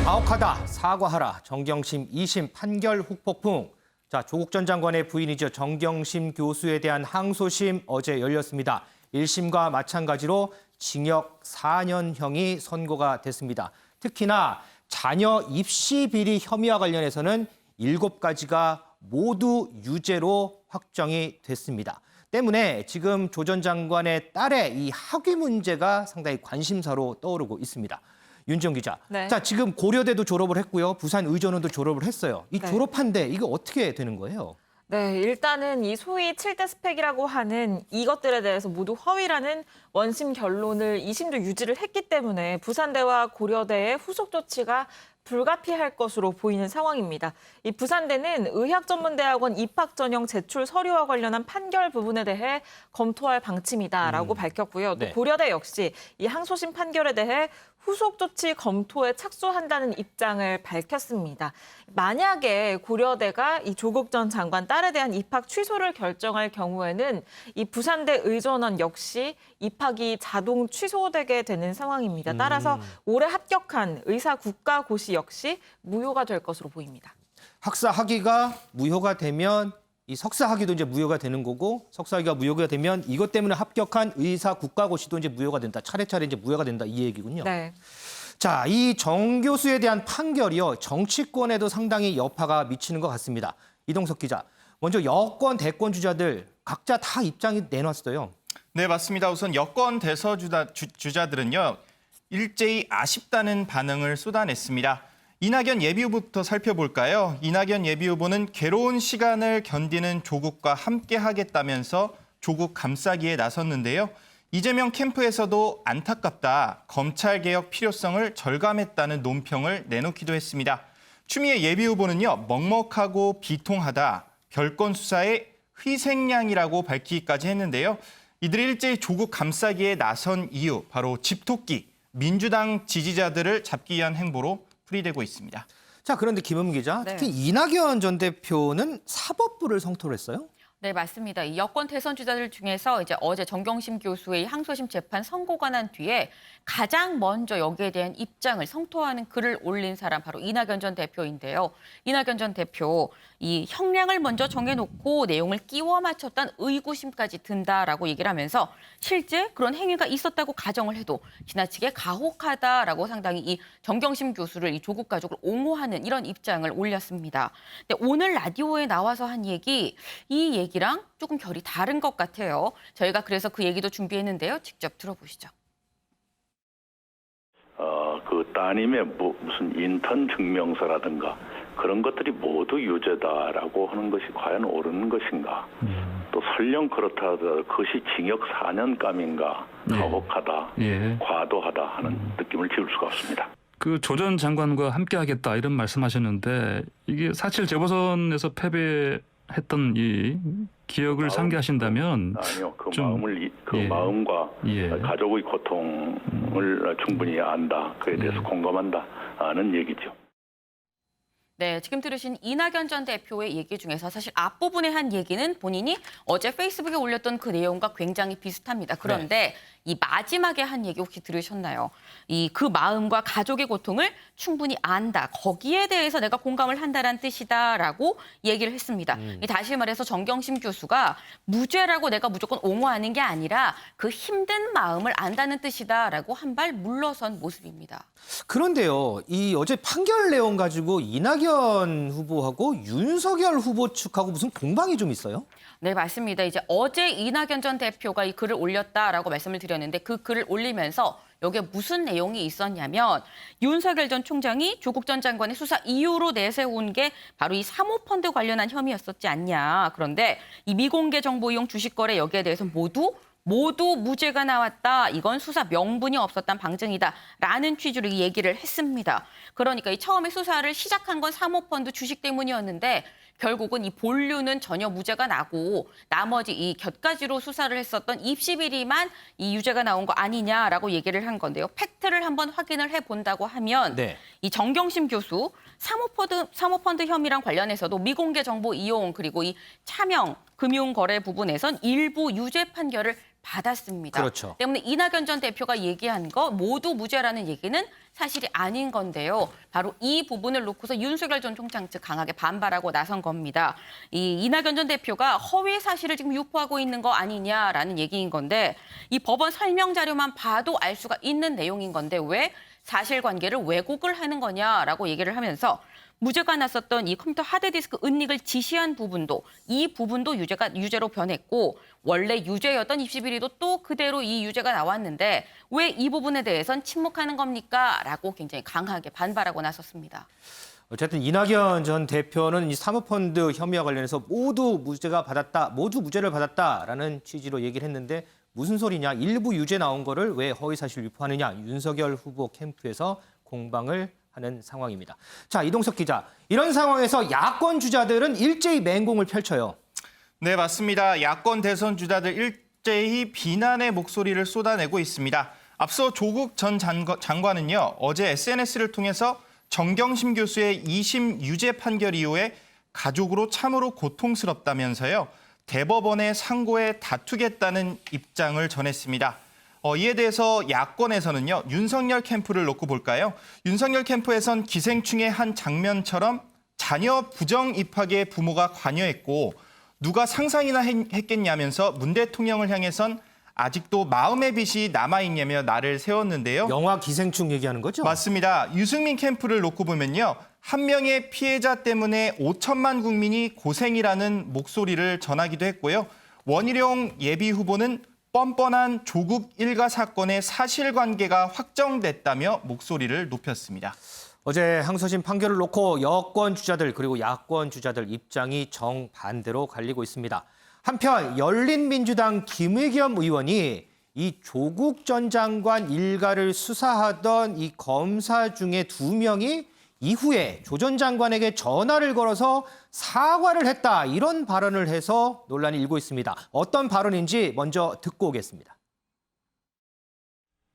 가혹하다, 사과하라, 정경심 2심 판결 후폭풍. 자, 조국 전 장관의 부인이죠. 정경심 교수에 대한 항소심 어제 열렸습니다. 1심과 마찬가지로 징역 4년형이 선고가 됐습니다. 특히나 자녀 입시 비리 혐의와 관련해서는 7가지가 모두 유죄로 확정이 됐습니다. 때문에 지금 조 전 장관의 딸의 이 학위 문제가 상당히 관심사로 떠오르고 있습니다. 윤지영 기자. 네. 자, 지금 고려대도 졸업을 했고요. 부산의전원도 졸업을 했어요. 이 네. 졸업한데 이거 어떻게 되는 거예요? 네, 일단은 이 소위 7대 스펙이라고 하는 이것들에 대해서 모두 허위라는 원심 결론을 2심도 유지를 했기 때문에 부산대와 고려대의 후속 조치가 불가피할 것으로 보이는 상황입니다. 이 부산대는 의학전문대학원 입학 전형 제출 서류와 관련한 판결 부분에 대해 검토할 방침이다라고 밝혔고요. 또 네. 고려대 역시 이 항소심 판결에 대해 후속 조치 검토에 착수한다는 입장을 밝혔습니다. 만약에 고려대가 이 조국 전 장관 딸에 대한 입학 취소를 결정할 경우에는 이 부산대 의전원 역시 입학이 자동 취소되게 되는 상황입니다. 따라서 올해 합격한 의사 국가고시 역시 무효가 될 것으로 보입니다. 학사 학위가 무효가 되면 이 석사 학위도 이제 무효가 되는 거고, 석사 학위가 무효가 되면 이것 때문에 합격한 의사 국가고시도 이제 무효가 된다. 차례차례 이제 무효가 된다 이 얘기군요. 네. 자, 이 정 교수에 대한 판결이요. 정치권에도 상당히 여파가 미치는 것 같습니다. 이동석 기자. 먼저 여권 대권 주자들 각자 다 입장이 내놨어요. 네, 맞습니다. 우선 여권 대서 주자들은요. 일제히 아쉽다는 반응을 쏟아냈습니다. 이낙연 예비후보부터 살펴볼까요? 이낙연 예비후보는 괴로운 시간을 견디는 조국과 함께하겠다면서 조국 감싸기에 나섰는데요. 이재명 캠프에서도 안타깝다, 검찰개혁 필요성을 절감했다는 논평을 내놓기도 했습니다. 추미애 예비후보는요. 먹먹하고 비통하다, 별건 수사의 희생양이라고 밝히기까지 했는데요. 이들이 일제히 조국 감싸기에 나선 이유, 바로 집토끼, 민주당 지지자들을 잡기 위한 행보로 풀이되고 있습니다. 자, 그런데 김은미 기자, 네. 특히 이낙연 전 대표는 사법부를 성토를 했어요? 네, 맞습니다. 이 여권 대선 주자들 중에서 이제 어제 정경심 교수의 항소심 재판 선고가 난 뒤에 가장 먼저 여기에 대한 입장을 성토하는 글을 올린 사람 바로 이낙연 전 대표인데요. 이낙연 전 대표, 이 형량을 먼저 정해놓고 내용을 끼워 맞췄던 의구심까지 든다라고 얘기를 하면서 실제 그런 행위가 있었다고 가정을 해도 지나치게 가혹하다라고 상당히 이 정경심 교수를 이 조국 가족을 옹호하는 이런 입장을 올렸습니다. 근데 오늘 라디오에 나와서 한 얘기, 이 얘기랑 조금 결이 다른 것 같아요. 저희가 그래서 그 얘기도 준비했는데요. 직접 들어보시죠. 그 따님의 무슨 인턴 증명서라든가 그런 것들이 모두 유죄다라고 하는 것이 과연 옳은 것인가? 또 설령 그렇다 하더라도 그것이 징역 4년감인가? 가혹하다, 과도하다 하는 느낌을 지울 수가 없습니다. 그 조 전 장관과 함께하겠다 이런 말씀하셨는데 이게 사실 재보선에서 패배했던 이 기억을 상기하신다면 아니요, 그 좀, 마음을 마음과 가족의 고통을 충분히 안다. 그에 대해서 공감한다는 얘기죠. 네, 지금 들으신 이낙연 전 대표의 얘기 중에서 사실 앞부분에 한 얘기는 본인이 어제 페이스북에 올렸던 그 내용과 굉장히 비슷합니다. 그런데 이 마지막에 한 얘기 혹시 들으셨나요? 그 마음과 가족의 고통을 충분히 안다. 거기에 대해서 내가 공감을 한다는 뜻이다라고 얘기를 했습니다. 다시 말해서 정경심 교수가 무죄라고 내가 무조건 옹호하는 게 아니라 그 힘든 마음을 안다는 뜻이다라고 한 발 물러선 모습입니다. 그런데요, 이 어제 판결 내용 가지고 이낙연 후보하고 윤석열 후보 측하고 무슨 공방이 좀 있어요? 네, 맞습니다. 이제 어제 이낙연 전 대표가 이 글을 올렸다라고 말씀을 드렸는데 그 글을 올리면서 여기에 무슨 내용이 있었냐면 윤석열 전 총장이 조국 전 장관의 수사 이유로 내세운 게 바로 이 사모펀드 관련한 혐의였었지 않냐. 그런데 이 미공개 정보 이용 주식 거래 여기에 대해서 모두 무죄가 나왔다. 이건 수사 명분이 없었던 방증이다라는 취지로 이 얘기를 했습니다. 그러니까 이 처음에 수사를 시작한 건 사모펀드 주식 때문이었는데 결국은 이 본류는 전혀 무죄가 나고 나머지 이 곁가지로 수사를 했었던 입시 비리만 이 유죄가 나온 거 아니냐라고 얘기를 한 건데요. 팩트를 한번 확인을 해본다고 하면 이 정경심 교수 사모펀드 혐의랑 관련해서도 미공개 정보 이용 그리고 이 차명 금융거래 부분에선 일부 유죄 판결을 받았습니다. 그렇죠. 때문에 이낙연 전 대표가 얘기한 거 모두 무죄라는 얘기는 사실이 아닌 건데요. 바로 이 부분을 놓고서 윤석열 전 총장 측 강하게 반발하고 나선 겁니다. 이 이낙연 전 대표가 허위 사실을 지금 유포하고 있는 거 아니냐라는 얘기인 건데 이 법원 설명 자료만 봐도 알 수가 있는 내용인 건데 왜 사실관계를 왜곡을 하는 거냐라고 얘기를 하면서 무죄가 났었던 이 컴퓨터 하드디스크 은닉을 지시한 부분도 이 부분도 유죄로 변했고 원래 유죄였던 입시 비리도 또 그대로 이 유죄가 나왔는데 왜 이 부분에 대해선 침묵하는 겁니까? 라고 굉장히 강하게 반발하고 나섰습니다. 어쨌든 이낙연 전 대표는 이 사모펀드 혐의와 관련해서 모두 무죄를 받았다라는 취지로 얘기를 했는데 무슨 소리냐? 일부 유죄 나온 거를 왜 허위사실 유포하느냐? 윤석열 후보 캠프에서 공방을 하는 상황입니다. 자, 이동석 기자. 이런 상황에서 야권 주자들은 일제히 맹공을 펼쳐요. 네, 맞습니다. 야권 대선 주자들 일제히 비난의 목소리를 쏟아내고 있습니다. 앞서 조국 전 장관은요, 어제 SNS를 통해서 정경심 교수의 2심 유죄 판결 이후에 가족으로 참으로 고통스럽다면서요, 대법원의 상고에 다투겠다는 입장을 전했습니다. 이에 대해서 야권에서는요, 윤석열 캠프를 놓고 볼까요? 윤석열 캠프에선 기생충의 한 장면처럼 자녀 부정 입학에 부모가 관여했고 누가 상상이나 했겠냐면서 문 대통령을 향해선 아직도 마음의 빚이 남아있냐며 날을 세웠는데요. 영화 기생충 얘기하는 거죠? 맞습니다. 유승민 캠프를 놓고 보면요. 한 명의 피해자 때문에 5천만 국민이 고생이라는 목소리를 전하기도 했고요. 원희룡 예비 후보는 뻔뻔한 조국 일가 사건의 사실관계가 확정됐다며 목소리를 높였습니다. 어제 항소심 판결을 놓고 여권 주자들 그리고 야권 주자들 입장이 정반대로 갈리고 있습니다. 한편 열린민주당 김의겸 의원이 이 조국 전 장관 일가를 수사하던 이 검사 중에 2명이 이후에 조 전 장관에게 전화를 걸어서 사과를 했다, 이런 발언을 해서 논란이 일고 있습니다. 어떤 발언인지 먼저 듣고 오겠습니다.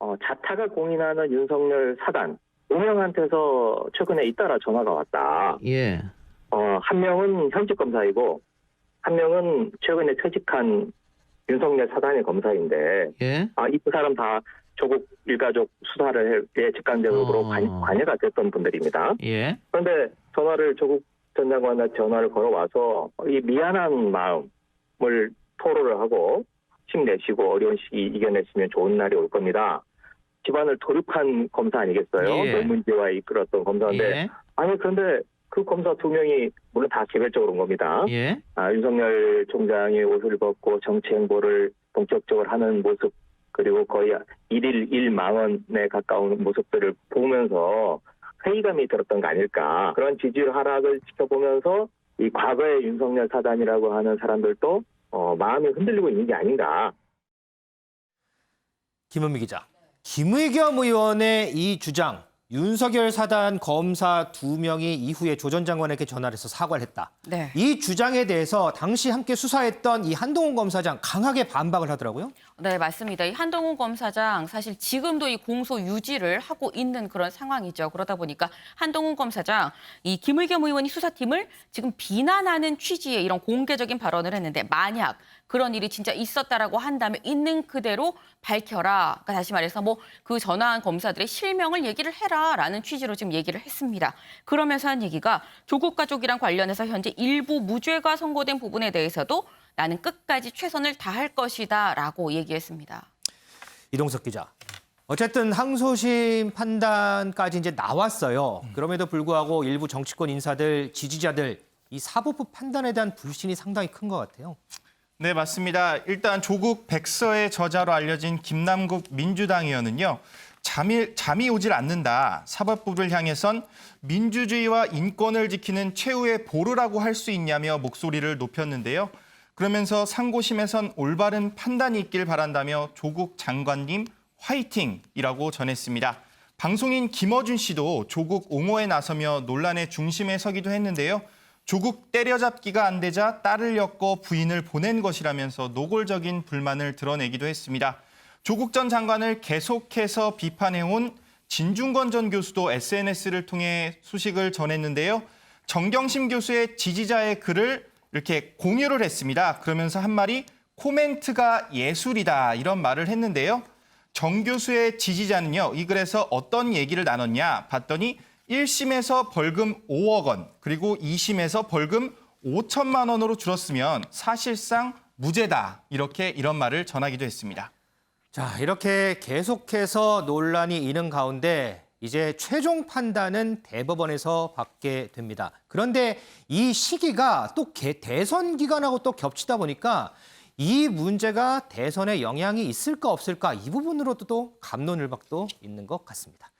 자타가 공인하는 윤석열 사단 5명한테서 최근에 잇따라 전화가 왔다. 예. 한 명은 현직 검사이고 한 명은 최근에 퇴직한 윤석열 사단의 검사인데, 예. 이 두 사람 다 조국 일가족 수사를 직간접으로 관여가 됐던 분들입니다. 예. 그런데 조국 전 장관한테 전화를 걸어와서 이 미안한 마음을 토로를 하고 힘내시고 어려운 시기 이겨내시면 좋은 날이 올 겁니다. 집안을 도륙한 검사 아니겠어요? 예. 노문지와 이끌었던 검사인데, 예. 그런데 그 검사 2명이 물론 다 개별적으로 온 겁니다. 예. 윤석열 총장이 옷을 벗고 정치 행보를 본격적으로 하는 모습, 그리고 거의 1일 1망언에 가까운 모습들을 보면서 회의감이 들었던 거 아닐까. 그런 지지율 하락을 지켜보면서 이 과거의 윤석열 사단이라고 하는 사람들도 마음이 흔들리고 있는 게 아닌가. 김은미 기자. 김의겸 의원의 이 주장, 윤석열 사단 검사 2명이 이후에 조 전 장관에게 전화를 해서 사과를 했다. 네. 이 주장에 대해서 당시 함께 수사했던 이 한동훈 검사장 강하게 반박을 하더라고요. 네, 맞습니다. 이 한동훈 검사장 사실 지금도 이 공소 유지를 하고 있는 그런 상황이죠. 그러다 보니까 한동훈 검사장 이 김의겸 의원이 수사팀을 지금 비난하는 취지의 이런 공개적인 발언을 했는데, 만약 그런 일이 진짜 있었다라고 한다면 있는 그대로 밝혀라. 그러니까 다시 말해서 그 전화한 검사들의 실명을 얘기를 해라라는 취지로 지금 얘기를 했습니다. 그러면서 한 얘기가 조국 가족이랑 관련해서 현재 일부 무죄가 선고된 부분에 대해서도 나는 끝까지 최선을 다할 것이다라고 얘기했습니다. 이동석 기자. 어쨌든 항소심 판단까지 이제 나왔어요. 그럼에도 불구하고 일부 정치권 인사들, 지지자들 이 사법부 판단에 대한 불신이 상당히 큰 것 같아요. 네, 맞습니다. 일단 조국 백서의 저자로 알려진 김남국 민주당 의원은요, 잠이 오질 않는다. 사법부를 향해선 민주주의와 인권을 지키는 최후의 보루라고 할 수 있냐며 목소리를 높였는데요. 그러면서 상고심에선 올바른 판단이 있길 바란다며 조국 장관님 화이팅이라고 전했습니다. 방송인 김어준 씨도 조국 옹호에 나서며 논란의 중심에 서기도 했는데요. 조국 때려잡기가 안 되자 딸을 엮어 부인을 보낸 것이라면서 노골적인 불만을 드러내기도 했습니다. 조국 전 장관을 계속해서 비판해온 진중권 전 교수도 SNS를 통해 소식을 전했는데요. 정경심 교수의 지지자의 글을 이렇게 공유를 했습니다. 그러면서 한 말이 코멘트가 예술이다 이런 말을 했는데요. 정 교수의 지지자는요. 이 글에서 어떤 얘기를 나눴냐 봤더니 1심에서 벌금 5억 원 그리고 2심에서 벌금 5천만 원으로 줄었으면 사실상 무죄다 이런 말을 전하기도 했습니다. 자, 이렇게 계속해서 논란이 있는 가운데 이제 최종 판단은 대법원에서 받게 됩니다. 그런데 이 시기가 또 대선 기간하고 또 겹치다 보니까 이 문제가 대선에 영향이 있을까 없을까 이 부분으로도 또 갑론을박도 있는 것 같습니다.